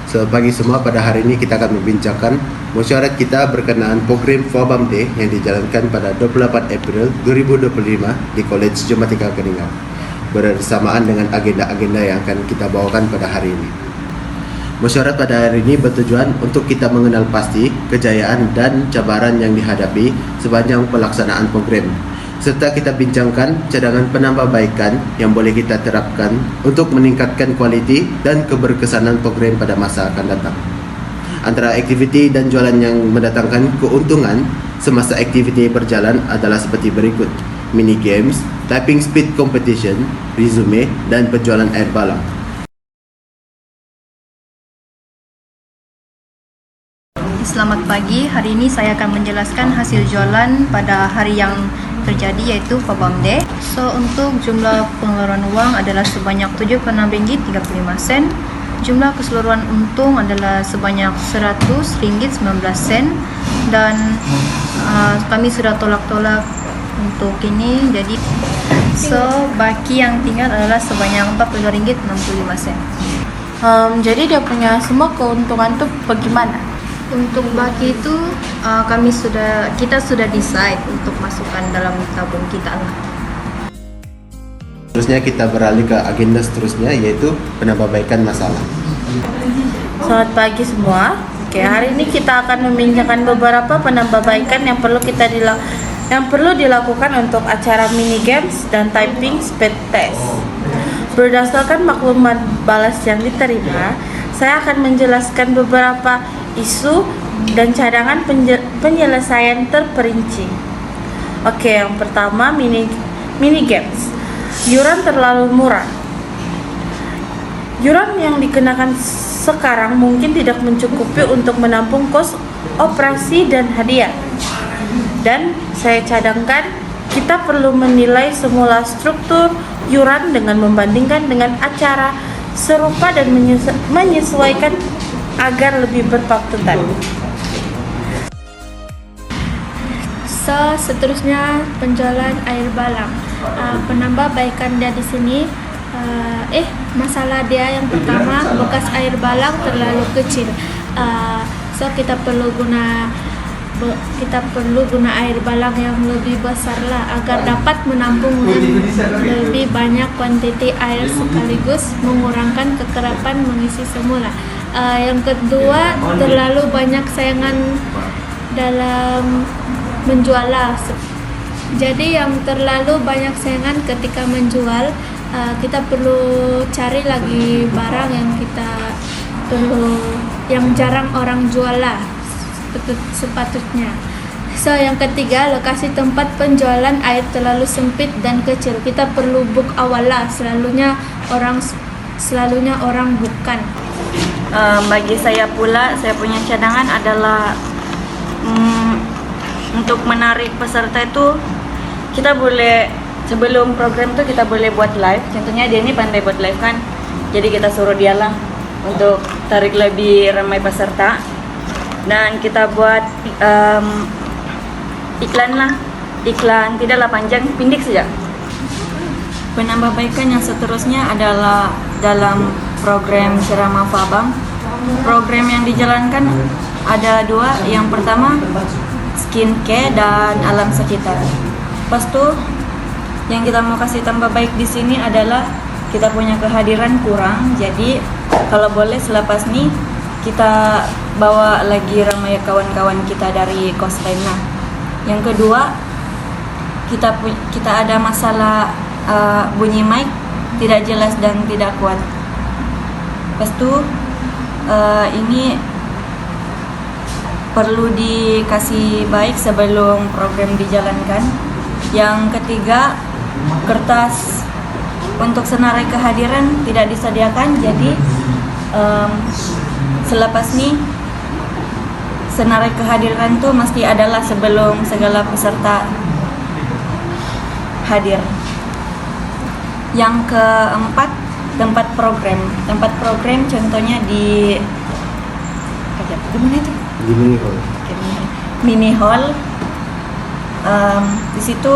Selamat pagi semua, pada hari ini kita akan membincangkan musyawarah kita berkenaan program Fabam Day yang dijalankan pada 28 April 2025 di College Jumatika Keningau bersamaan dengan agenda-agenda yang akan kita bawakan pada hari ini. Musyawarah pada hari ini bertujuan untuk kita mengenal pasti kejayaan dan cabaran yang dihadapi sepanjang pelaksanaan program, serta kita bincangkan cadangan penambahbaikan yang boleh kita terapkan untuk meningkatkan kualiti dan keberkesanan program pada masa akan datang. Antara aktiviti dan jualan yang mendatangkan keuntungan semasa aktiviti berjalan adalah seperti berikut: mini games, typing speed competition, resume, dan penjualan air balang. Selamat pagi, hari ini saya akan menjelaskan hasil jualan pada hari yang terjadi, yaitu Fabam Day. So, untuk jumlah pengeluaran uang adalah sebanyak RM76.35. Jumlah keseluruhan untung adalah sebanyak RM100.19. Dan kami sudah tolak-tolak untuk ini. Jadi, baki yang tinggal adalah sebanyak RM42.65. Jadi dia punya semua keuntungan tuh bagaimana? Untuk baki itu kita sudah decide untuk masukkan dalam tabung kita lah. Seterusnya kita beralih ke agenda seterusnya, yaitu penambahbaikan masalah. Selamat pagi semua. Oke, hari ini kita akan membincangkan beberapa penambahbaikan yang perlu dilakukan untuk acara mini games dan typing speed test. Berdasarkan maklumat balas yang diterima, saya akan menjelaskan beberapa isu dan cadangan penyelesaian terperinci. Oke, yang pertama mini games. Yuran terlalu murah. Yuran yang dikenakan sekarang mungkin tidak mencukupi untuk menampung kos operasi dan hadiah. Dan saya cadangkan kita perlu menilai semula struktur yuran dengan membandingkan dengan acara serupa dan menyesuaikan agar lebih berpatutan. Seterusnya penjualan air balang. Penambahbaikan dia di sini, masalah dia yang pertama, bekas air balang terlalu kecil. Kita perlu guna air balang yang lebih besar lah, agar dapat menampung lebih banyak kuantiti air sekaligus mengurangkan kekerapan mengisi semula. Yang kedua, terlalu banyak saingan dalam menjual lah. Jadi yang terlalu banyak saingan ketika menjual, kita perlu cari lagi barang yang jarang orang jual lah sepatutnya. Yang ketiga, lokasi tempat penjualan air terlalu sempit dan kecil. Kita perlu book awal lah, selalunya orang bukan. Bagi saya pula, saya punya cadangan adalah untuk menarik peserta itu, kita boleh sebelum program itu kita boleh buat live. Contohnya dia ini pandai buat live kan, jadi kita suruh dia lah untuk tarik lebih ramai peserta. Dan kita buat iklan tidaklah panjang, pendek saja. Penambahbaikan yang seterusnya adalah dalam program ceramah Fabam. Program yang dijalankan ada dua. Yang pertama skincare dan alam sekitar. Lepas itu yang kita mau kasih tambah baik di sini adalah kita punya kehadiran kurang. Jadi kalau boleh selepas ini kita bawa lagi ramai kawan-kawan kita dari kos lain. Nah, yang kedua kita ada masalah bunyi mic tidak jelas dan tidak kuat. Lepas itu ini perlu dikasih baik sebelum program dijalankan. Yang ketiga, kertas untuk senarai kehadiran tidak disediakan. Jadi selepas ini senarai kehadiran tuh mesti adalah sebelum segala peserta hadir. Yang keempat, tempat program contohnya di mana itu? Di mini hall. Mini hall. Di situ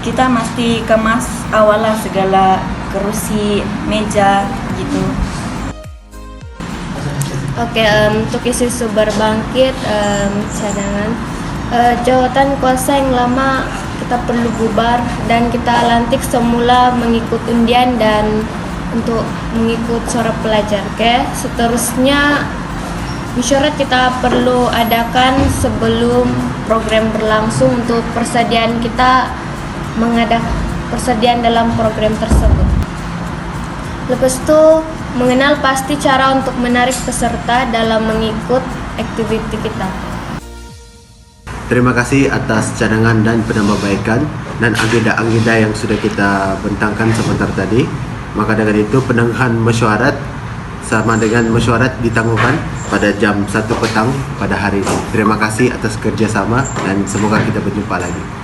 kita mesti kemas awalnya segala kerusi, meja gitu. Oke, untuk isi sumber bangkit cadangan jawatan kuasa yang lama kita perlu bubar dan kita lantik semula mengikut undian dan untuk mengikut suara pelajar. Oke, seterusnya mesyuarat kita perlu adakan sebelum program berlangsung untuk persediaan kita persediaan dalam program tersebut. Lepas itu mengenal pasti cara untuk menarik peserta dalam mengikut aktiviti kita. Terima kasih atas cadangan dan penambahbaikan dan agenda-agenda yang sudah kita bentangkan sebentar tadi. Maka dengan itu penangguhan mesyuarat sama dengan mesyuarat ditangguhkan pada jam 1 petang pada hari ini. Terima kasih atas kerjasama dan semoga kita berjumpa lagi.